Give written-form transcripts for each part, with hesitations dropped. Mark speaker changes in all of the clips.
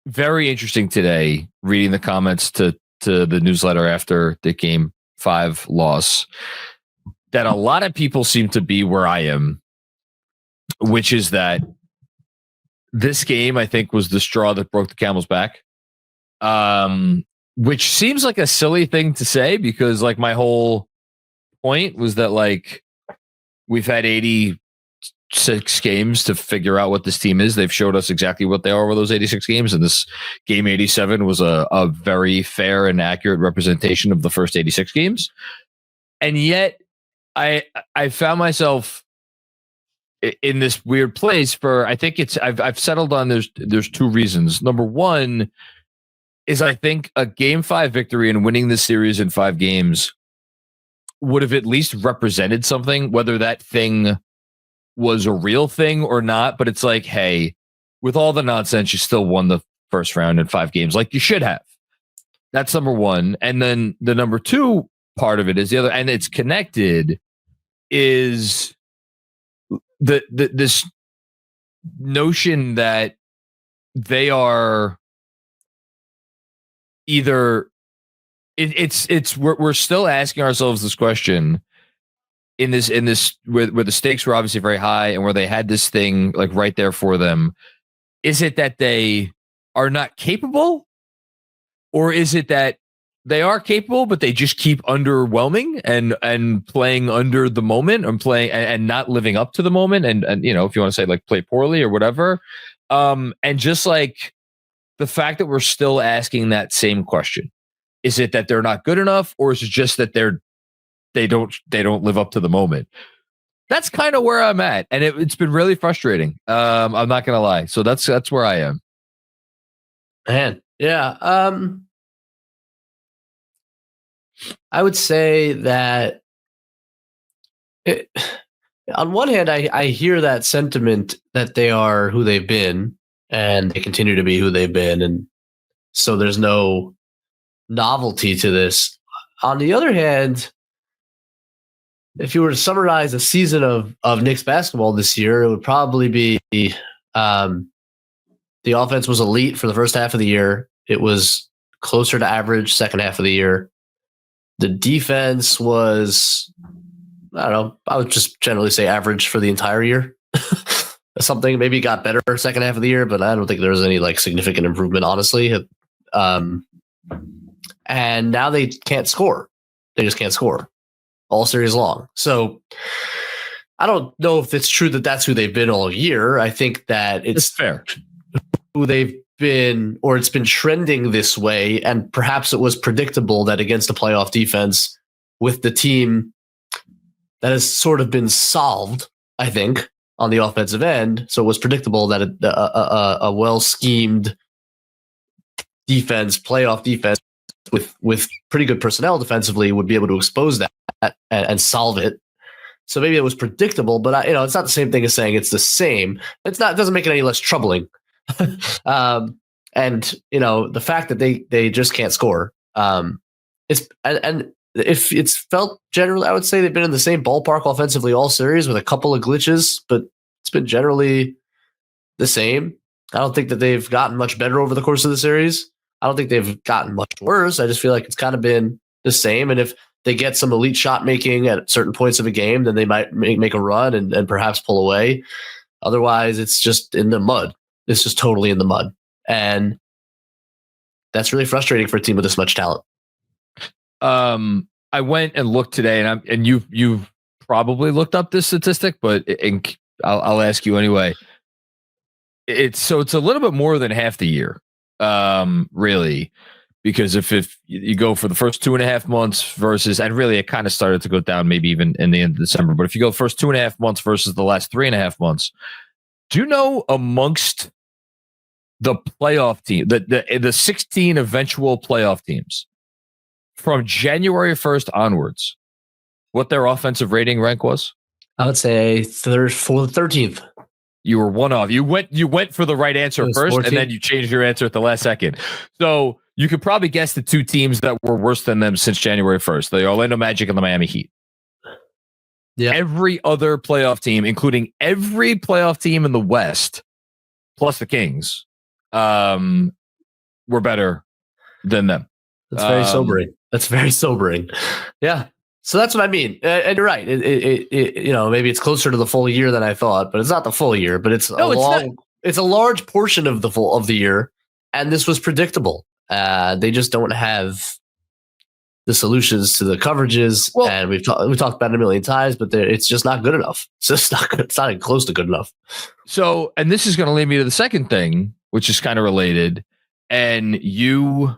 Speaker 1: very interesting today reading the comments to the newsletter after the game 5 loss that a lot of people seem to be where I am, which is that this game, I think, was the straw that broke the camel's back. Which seems like a silly thing to say because like my whole point was that like we've had 86 games to figure out what this team is. They've showed us exactly what they are over those 86 games. And this game 87 was a very fair and accurate representation of the first 86 games. And yet I found myself in this weird place for, I think I've settled on there's two reasons. Number one is I think a game 5 victory and winning this series in 5 games would have at least represented something, whether that thing was a real thing or not. But it's like, hey, with all the nonsense, you still won the first round in 5 games, like you should have. That's number one. And then the number two part of it is the other, and it's connected, is this notion that they are either we're still asking ourselves this question in this where the stakes were obviously very high and where they had this thing like right there for them. Is it that they are not capable, or is it that they are capable but they just keep underwhelming and playing under the moment and playing and not living up to the moment and you know, if you want to say like play poorly or whatever, and just like the fact that we're still asking that same question. Is it that they're not good enough, or is it just that they don't live up to the moment? That's kind of where I'm at, and it's been really frustrating. I'm not gonna lie. So that's where I am.
Speaker 2: Man, yeah. I would say that on one hand, I hear that sentiment that they are who they've been, and they continue to be who they've been, and so there's no novelty to this. On the other hand, if you were to summarize a season of Knicks basketball this year, it would probably be the offense was elite for the first half of the year. It was closer to average second half of the year. The defense was, I don't know, I would just generally say average for the entire year. Something maybe got better second half of the year, but I don't think there was any like significant improvement, honestly. And now they can't score. They just can't score all series long. So I don't know if it's true that that's who they've been all year. I think that it's
Speaker 1: fair
Speaker 2: who they've been, or it's been trending this way. And perhaps it was predictable that against a playoff defense with the team that has sort of been solved, I think, on the offensive end. So it was predictable that a well-schemed defense, playoff defense with pretty good personnel defensively would be able to expose that and solve it. So maybe it was predictable, but it's not the same thing as saying it's the same. It doesn't make it any less troubling. And the fact that they just can't score, if it's felt generally, I would say they've been in the same ballpark offensively all series with a couple of glitches, but it's been generally the same. I don't think that they've gotten much better over the course of the series. I don't think they've gotten much worse. I just feel like it's kind of been the same. And if they get some elite shot making at certain points of a game, then they might make a run and perhaps pull away. Otherwise, it's just in the mud. It's just totally in the mud. And that's really frustrating for a team with this much talent.
Speaker 1: I went and looked today, and you've probably looked up this statistic, but I'll ask you anyway. It's a little bit more than half the year, really, because if you go for the first 2.5 months versus, and really it kind of started to go down maybe even in the end of December, but if you go first 2.5 months versus the last 3.5 months, do you know amongst the playoff team, the 16 eventual playoff teams from January 1st onwards, what their offensive rating rank was?
Speaker 2: I would say 13th.
Speaker 1: You were one off. You went for the right answer first, 14th. And then you changed your answer at the last second. So you could probably guess the two teams that were worse than them since January 1st, the Orlando Magic and the Miami Heat. Yeah. Every other playoff team, including every playoff team in the West, plus the Kings, we're better than them.
Speaker 2: That's very sobering. That's very sobering. Yeah. So that's what I mean. And you're right. It maybe it's closer to the full year than I thought, but it's not the full year, but it's it's a large portion of the year. And this was predictable. They just don't have the solutions to the coverages. Well, and we've talked about it a million times, but it's just not good enough. It's just not good. It's not even close to good enough.
Speaker 1: So, and this is going to lead me to the second thing, which is kind of related. And you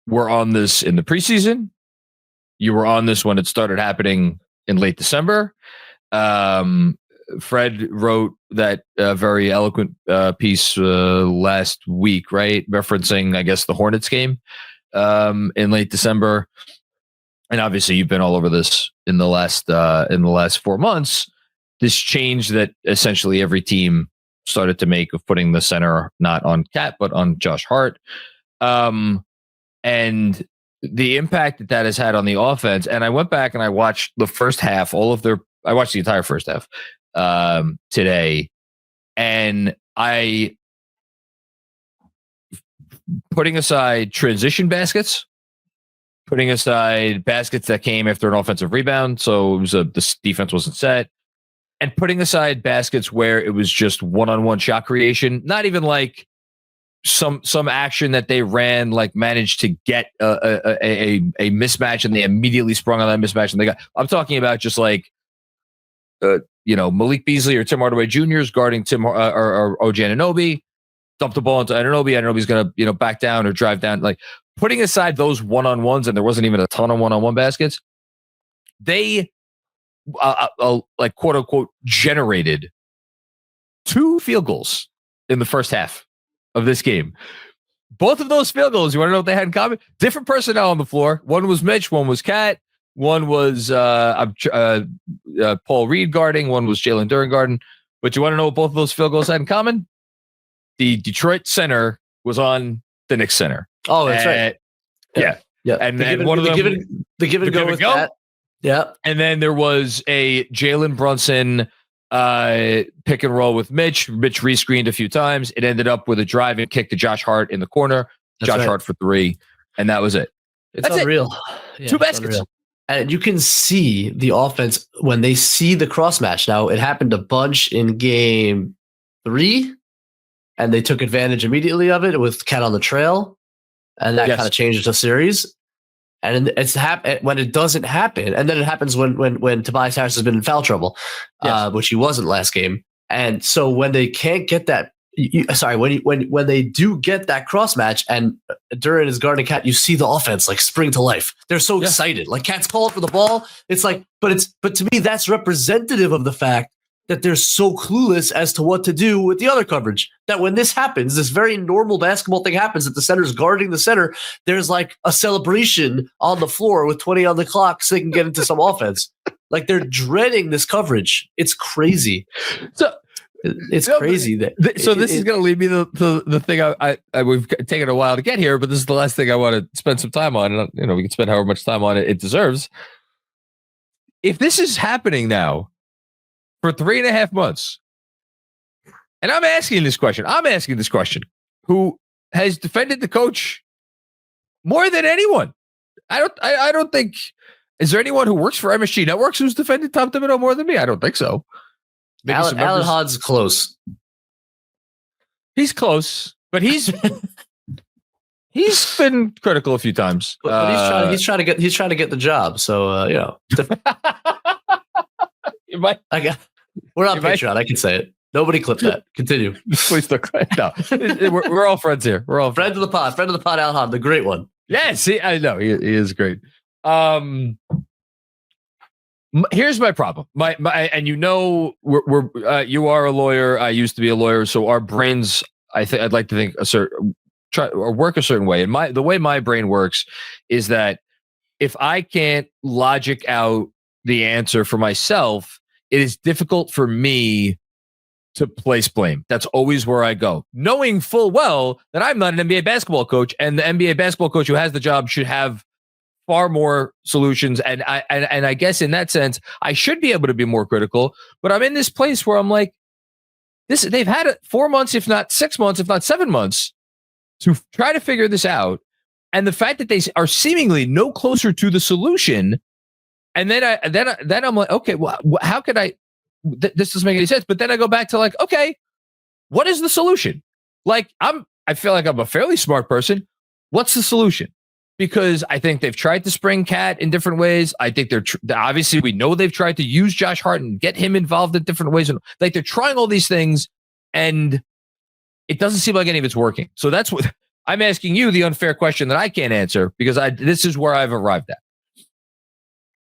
Speaker 1: were on this in the preseason. You were on this when it started happening in late December. Fred wrote that very eloquent piece last week, right? Referencing, I guess, the Hornets game in late December. And obviously you've been all over this in the last 4 months, this change that essentially every team started to make of putting the center not on Cat, but on Josh Hart. And the impact that has had on the offense. And I went back and I watched the first half, I watched the entire first half today. And putting aside transition baskets, putting aside baskets that came after an offensive rebound, so it was the defense wasn't set, and putting aside baskets where it was just one-on-one shot creation, not even like some action that they ran, like managed to get a mismatch and they immediately sprung on that mismatch and they got. I'm talking about just like Malik Beasley or Tim Hardaway Jr.'s guarding Tim or OG Anunoby. Dump the ball into Anunoby. Anunoby's going to, back down or drive down. Like putting aside those one-on-ones, and there wasn't even a ton of one-on-one baskets. They, like quote unquote, generated 2 field goals in the first half of this game. Both of those field goals, you want to know what they had in common? Different personnel on the floor. One was Mitch. One was Cat. One was Paul Reed guarding. One was Jalen Duren guarding. But you want to know what both of those field goals had in common? The Detroit center was on the Knicks center.
Speaker 2: Oh, that's right.
Speaker 1: Yeah. And then one of them,
Speaker 2: the give and go with that. Yeah.
Speaker 1: And then there was a Jalen Brunson pick and roll with Mitch. Mitch rescreened a few times. It ended up with a drive and kick to Josh Hart in the corner. Josh Hart for 3, and that was it.
Speaker 2: That's unreal.
Speaker 1: Yeah, 2 baskets. Unreal.
Speaker 2: And you can see the offense when they see the cross match. Now, it happened a bunch in game 3. And they took advantage immediately of it with Cat on the trail, and that kind of changed the series. And it's when it doesn't happen, and then it happens when Tobias Harris has been in foul trouble, which he wasn't last game. And so when they can't get that, when they do get that cross match, and Duren is guarding Cat, you see the offense like spring to life. They're so excited. Like Cat's calling for the ball. It's like, but to me that's representative of the fact that they're so clueless as to what to do with the other coverage. That when this happens, this very normal basketball thing happens, that the center's guarding the center, there's like a celebration on the floor with 20 on the clock so they can get into some offense. Like they're dreading this coverage. It's crazy. So it's crazy.
Speaker 1: This is going to lead me to the thing I we've taken a while to get here, but this is the last thing I want to spend some time on. And, we can spend however much time on it deserves. If this is happening now, for 3.5 months. And I'm asking this question. Who has defended the coach more than anyone? I don't think. Is there anyone who works for MSG Networks who's defended Tom Thibodeau more than me? I don't think so.
Speaker 2: Alan Hod's close.
Speaker 1: He's close, but he's been critical a few times.
Speaker 2: But he's trying to get the job. So we're on Patreon. I can say it. Nobody clip that. Continue.
Speaker 1: Please don't. No, we're all friends here. We're all
Speaker 2: friends of the pod. Friend of the pod, Al Hahn, the great one.
Speaker 1: Yes, I know he is great. Here's my problem. And we're you are a lawyer. I used to be a lawyer, so our brains. I'd like to think work a certain way. And the way my brain works is that if I can't logic out the answer for myself, it is difficult for me to place blame. That's always where I go, knowing full well that I'm not an NBA basketball coach, and the NBA basketball coach who has the job should have far more solutions. And I guess in that sense, I should be able to be more critical. But I'm in this place where I'm like, they've had it 4 months, if not 6 months, if not 7 months, to try to figure this out. And the fact that they are seemingly no closer to the solution. And then I'm like, okay, well, how could I? This doesn't make any sense. But then I go back to like, okay, what is the solution? Like, I feel like I'm a fairly smart person. What's the solution? Because I think they've tried to spring Cat in different ways. I think obviously we know they've tried to use Josh Hart and get him involved in different ways. And like they're trying all these things, and it doesn't seem like any of it's working. So that's what I'm asking you, the unfair question that I can't answer, because this is where I've arrived at.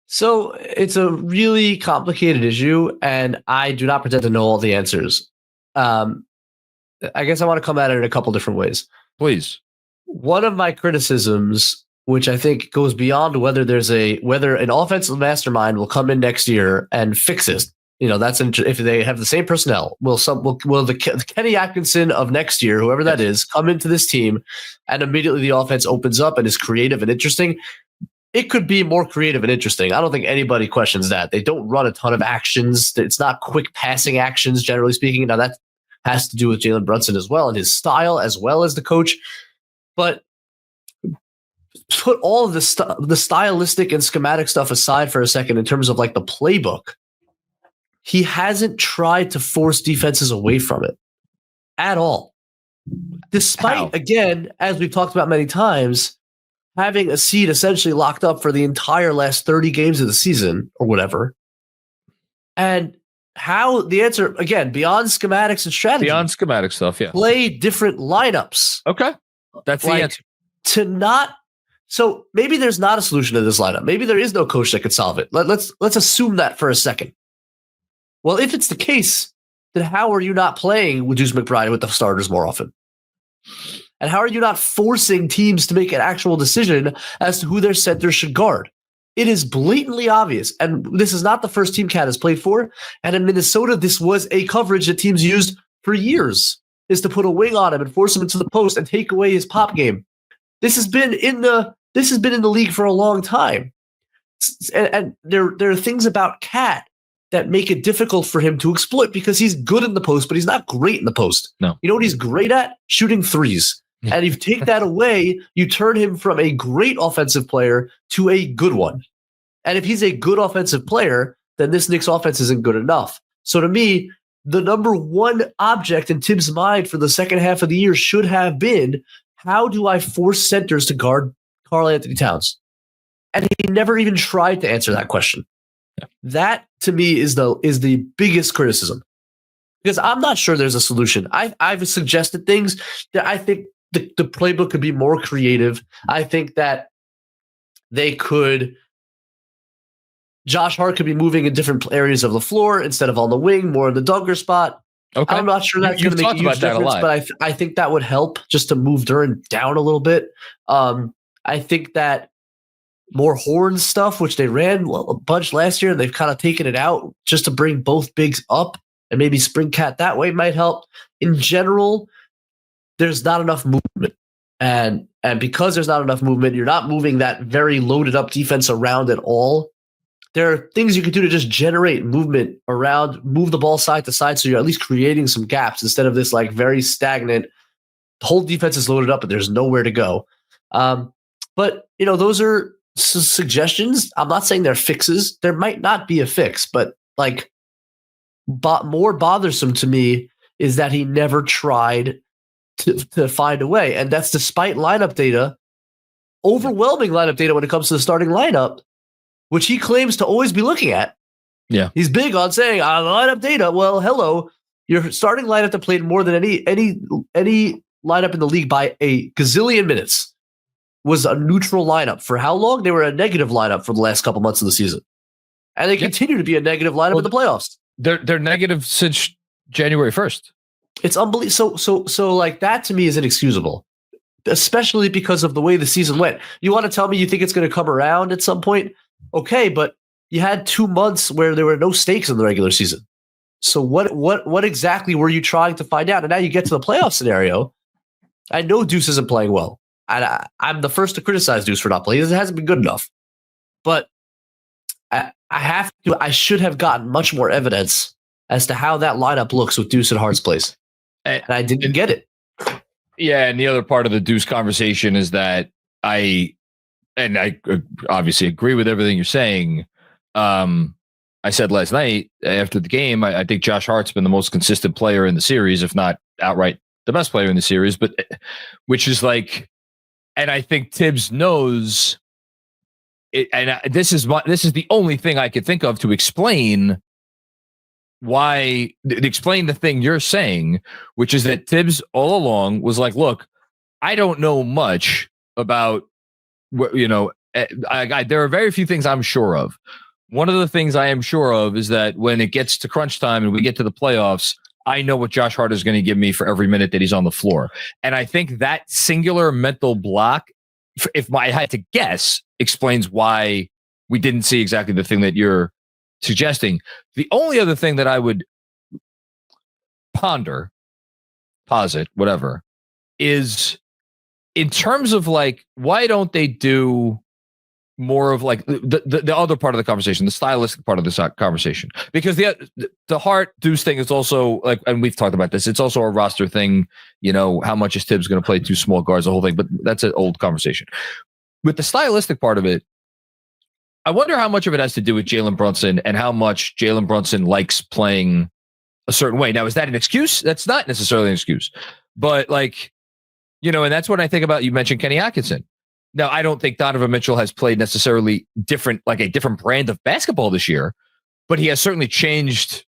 Speaker 2: So it's a really complicated issue, and I do not pretend to know all the answers. I guess I want to come at it in a couple different ways.
Speaker 1: Please.
Speaker 2: One of my criticisms, which I think goes beyond whether an offensive mastermind will come in next year and fix it. That's if they have the same personnel. Will the Kenny Atkinson of next year, whoever that is, come into this team and immediately the offense opens up and is creative and interesting? It could be more creative and interesting. I don't think anybody questions that. They don't run a ton of actions. It's not quick passing actions, generally speaking. Now that has to do with Jalen Brunson as well and his style as well as the coach. But put all of the stylistic and schematic stuff aside for a second in terms of like the playbook. He hasn't tried to force defenses away from it at all. Despite, again, as we've talked about many times, having a seed essentially locked up for the entire last 30 games of the season or whatever. And how the answer, again, beyond schematics and strategy.
Speaker 1: Beyond schematic stuff, yeah.
Speaker 2: Play different lineups.
Speaker 1: Okay. That's the answer.
Speaker 2: So maybe there's not a solution to this lineup. Maybe there is no coach that could solve it. Let's assume that for a second. Well, if it's the case, then how are you not playing with Deuce McBride with the starters more often? And how are you not forcing teams to make an actual decision as to who their center should guard? It is blatantly obvious. And this is not the first team Cat has played for. And in Minnesota, this was a coverage that teams used for years, is to put a wing on him and force him into the post and take away his pop game. This has been in the league for a long time. And there are things about Cat that make it difficult for him to exploit because he's good in the post, but he's not great in the post.
Speaker 1: No.
Speaker 2: You know what he's great at? Shooting threes. And if you take that away, you turn him from a great offensive player to a good one. And if he's a good offensive player, then this Knicks offense isn't good enough. So to me, the number one object in Tim's mind for the second half of the year should have been, how do I force centers to guard Karl-Anthony Towns? And he never even tried to answer that question. Yeah. That to me is the biggest criticism, because I'm not sure there's a solution. I've suggested things that I think the playbook could be more creative. I think that Josh Hart could be moving in different areas of the floor instead of on the wing, more in the dunker spot. Okay. I'm not sure that's going to make a huge difference, but I think that would help just to move Duren down a little bit. I think that more horn stuff, which they ran a bunch last year, and they've kind of taken it out just to bring both bigs up and maybe spring Cat that way might help. In general, there's not enough movement. And because there's not enough movement, you're not moving that very loaded up defense around at all. There are things you can do to just generate movement around, move the ball side to side, so you're at least creating some gaps instead of this like very stagnant, the whole defense is loaded up and there's nowhere to go. But those are suggestions. I'm not saying they're fixes. There might not be a fix, but like more bothersome to me is that he never tried to find a way. And that's despite lineup data, overwhelming lineup data when it comes to the starting lineup, which he claims to always be looking at.
Speaker 1: Yeah.
Speaker 2: He's big on saying, lineup data. Well, hello, your starting lineup that played more than any lineup in the league by a gazillion minutes was a neutral lineup. For how long? They were a negative lineup for the last couple months of the season. And they continue to be a negative lineup in the playoffs.
Speaker 1: They're negative since January 1st.
Speaker 2: It's unbelievable. So like that to me is inexcusable, especially because of the way the season went. You want to tell me you think it's going to come around at some point? Okay, but you had 2 months where there were no stakes in the regular season. So what exactly were you trying to find out? And now you get to the playoff scenario. I know Deuce isn't playing well. And I'm the first to criticize Deuce for not playing. It hasn't been good enough. But I should have gotten much more evidence as to how that lineup looks with Deuce in Hart's place. And I didn't get it.
Speaker 1: Yeah, and the other part of the Deuce conversation is that I obviously agree with everything you're saying. I said last night after the game, I think Josh Hart's been the most consistent player in the series, if not outright the best player in the series, but which is like, and I think Tibbs knows it, and this is the only thing I could think of to explain explain the thing you're saying, which is that Tibbs all along was like, look, I don't know much about there are very few things I'm sure of. One of the things I am sure of is that when it gets to crunch time and we get to the playoffs, I know what Josh Hart is going to give me for every minute that he's on the floor. And I think that singular mental block, if I had to guess, explains why we didn't see exactly the thing that you're suggesting. The only other thing that I would posit, whatever, is in terms of like, why don't they do more of like the other part of the conversation, the stylistic part of this conversation? Because the Hart Deuce thing is also like, and we've talked about this, it's also a roster thing. How much is Tibbs going to play two small guards, the whole thing, but that's an old conversation. With the stylistic part of it, I wonder how much of it has to do with Jalen Brunson and how much Jalen Brunson likes playing a certain way. Now, is that an excuse? That's not necessarily an excuse, but like, and that's what I think about. You mentioned Kenny Atkinson. Now, I don't think Donovan Mitchell has played necessarily a different brand of basketball this year, but he has certainly changed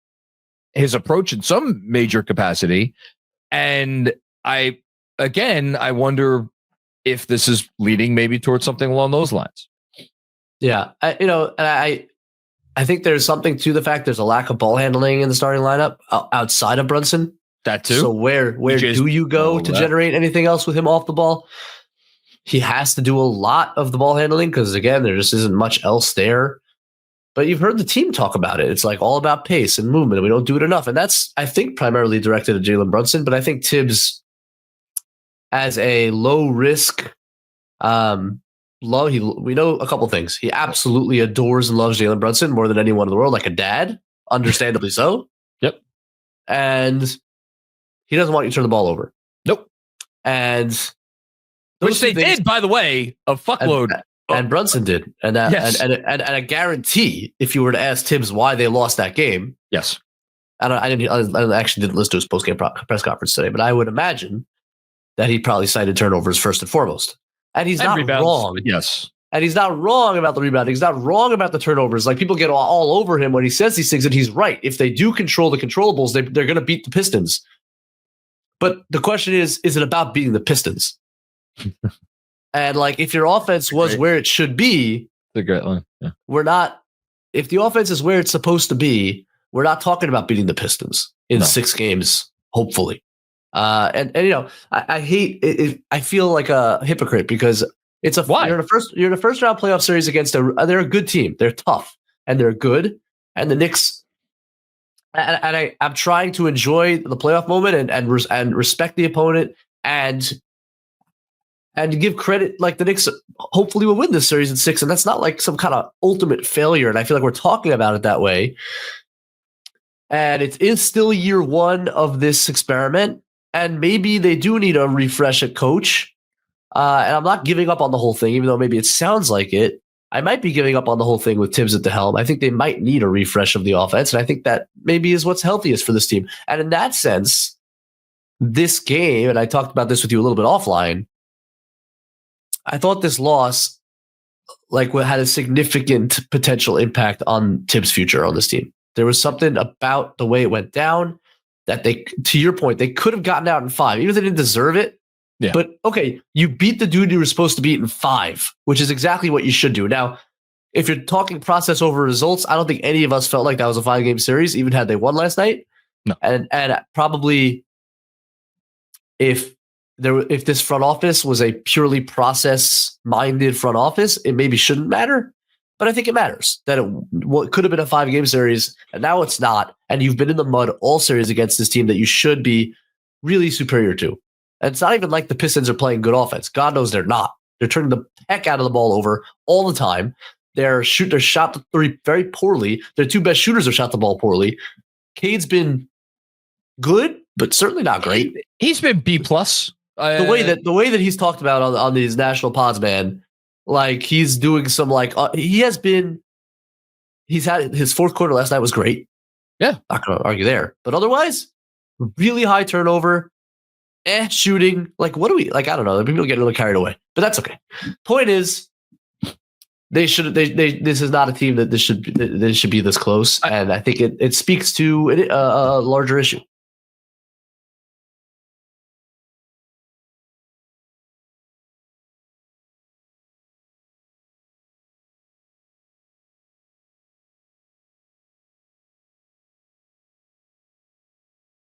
Speaker 1: his approach in some major capacity. And I wonder if this is leading maybe towards something along those lines.
Speaker 2: Yeah, I think there's something to the fact there's a lack of ball handling in the starting lineup outside of Brunson.
Speaker 1: That too.
Speaker 2: So where do you go to generate anything else with him off the ball? He has to do a lot of the ball handling because, again, there just isn't much else there. But you've heard the team talk about it. It's like all about pace and movement, and we don't do it enough. And that's, I think, primarily directed at Jalen Brunson. But I think Tibbs, as a low risk, we know a couple things. He absolutely adores and loves Jalen Brunson more than anyone in the world, like a dad, understandably so.
Speaker 1: Yep.
Speaker 2: And he doesn't want you to turn the ball over.
Speaker 1: Nope.
Speaker 2: And
Speaker 1: which they did, by the way, a fuckload.
Speaker 2: And Brunson did. And that, yes. and I guarantee if you were to ask Tibbs why they lost that game.
Speaker 1: Yes.
Speaker 2: I actually didn't listen to his post-game press conference today, but I would imagine that he probably cited turnovers first and foremost. And he's not wrong.
Speaker 1: Yes.
Speaker 2: And he's not wrong about the rebounding. He's not wrong about the turnovers. Like, people get all over him when he says these things, and he's right. If they do control the controllables, they're going to beat the Pistons. But the question is it about beating the Pistons? And like, if your offense was where it should be,
Speaker 1: it's a great line. Yeah.
Speaker 2: If the offense is where it's supposed to be, we're not talking about beating the Pistons in 6 games, hopefully. And I hate it. I feel like a hypocrite because it's you're in a first round playoff series against they're a good team. They're tough and they're good. And the Knicks, and I'm trying to enjoy the playoff moment and respect the opponent and give credit. Like, the Knicks hopefully will win this series in 6, and that's not like some kind of ultimate failure. And I feel like we're talking about it that way. And it is still year 1 of this experiment. And maybe they do need a refresh at coach. And I'm not giving up on the whole thing, even though maybe it sounds like it. I might be giving up on the whole thing with Tibbs at the helm. I think they might need a refresh of the offense. And I think that maybe is what's healthiest for this team. And in that sense, this game, and I talked about this with you a little bit offline, I thought this loss had a significant potential impact on Tibbs' future on this team. There was something about the way it went down that to your point, they could have gotten out in 5, even if they didn't deserve it.
Speaker 1: Yeah.
Speaker 2: But okay, you beat the dude you were supposed to beat in 5, which is exactly what you should do. Now, if you're talking process over results, I don't think any of us felt like that was a 5-game series, even had they won last night.
Speaker 1: No.
Speaker 2: And probably if this front office was a purely process-minded front office, it maybe shouldn't matter. But I think it matters that it could have been a 5-game series, and now it's not. And you've been in the mud all series against this team that you should be really superior to. And it's not even like the Pistons are playing good offense. God knows they're not. They're turning the heck out of the ball over all the time. They're shot the 3 very poorly. Their 2 best shooters have shot the ball poorly. Cade's been good, but certainly not great.
Speaker 1: He's been B+.
Speaker 2: The way that he's talked about on these national pods, man, like he's doing some he's had his fourth quarter last night was great.
Speaker 1: Yeah,
Speaker 2: not gonna argue there, but otherwise, really high turnover, shooting. Like, what do we like? I don't know. People get a little carried away, but that's okay. Point is, this is not a team that this should be this close, and I think it speaks to a larger issue.